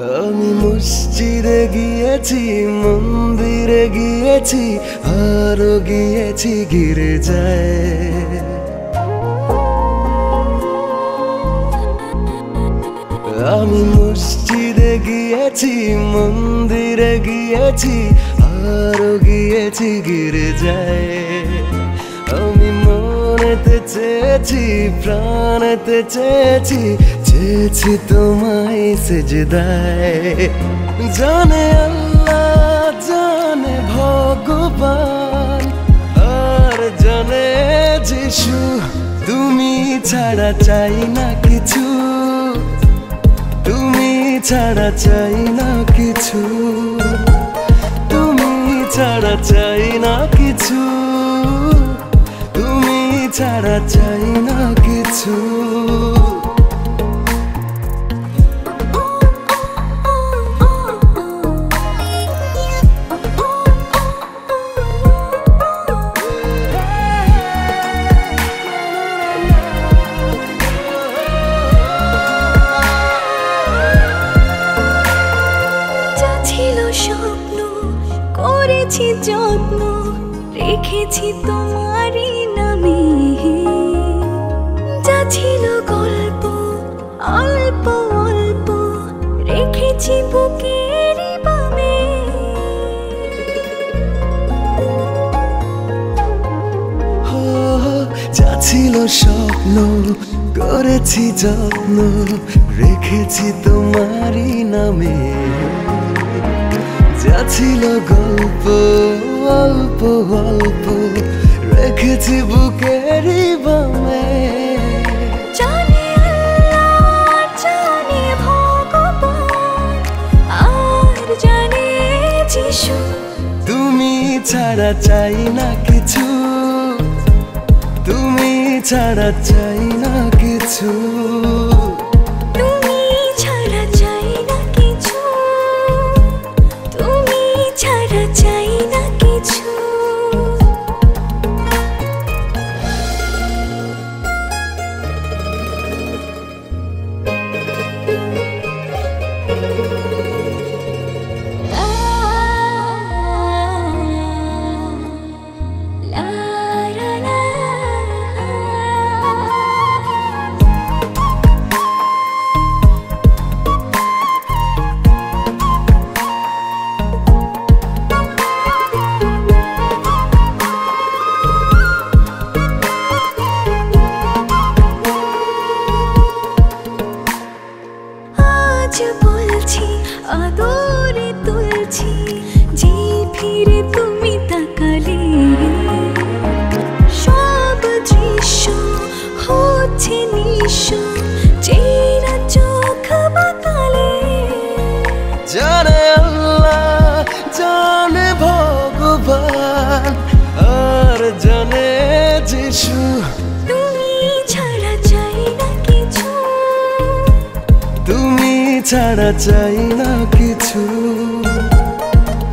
আমি মসজিদে গিয়েছি, মন্দিরে গিয়েছি, আরো গিয়েছি গির্জায়। আমি মসজিদে গিয়েছি, মন্দিরে গিয়েছি, আরো গিয়েছি গির্জায়। আমি মনেতে চেয়েছি, প্রাণেতে চেয়েছি, চেয়েছি তোমায় সেজদায়। জানে আল্লাহ, জানে ভগবান, আর জানে যিশু, তুমি ছাড়া চাই না কিছু, তুমি ছাড়া চাই না কিছু, তুমি ছাড়া চাই না কিছু, তুমি ছাড়া চাই না কিছু। করেছি যত্ন, রেখেছি তোমারই নামে। যা ছিল গল্প, অল্প অল্প রেখেছি বুকেরই বামে। যা ছিল স্বপ্ন, করেছি যত্ন, রেখেছি তোমারই নামে। যা ছিল গল্প, অল্প অল্প রেখেছি বুকেরই বামে। জানে আল্লাহ, জানে ভগবান, আর জানে যিশু, তুমি ছাড়া চাই না কিছু, তুমি ছাড়া চাই না কিছু, তুমি ছাড়া চাই না কিছু, তুমি ছাড়া চাই না কিছু। আজ বলছি, আদরে তুলছি, যে ফিরে তুমি তাকালে সব দৃশ্য হচ্ছে নিঃস্ব, চেরা চোখ বাতালে। জানে আল্লাহ, জানে ভগবান, আর জানে যিশু, তুমি ছাড়া চাই না কিছু, তুমি ছাড়া চাই না কিছু,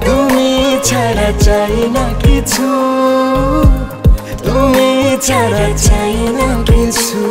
তুমি ছাড়া চাই না কিছু, তুমি ছাড়া চাই না কিছু।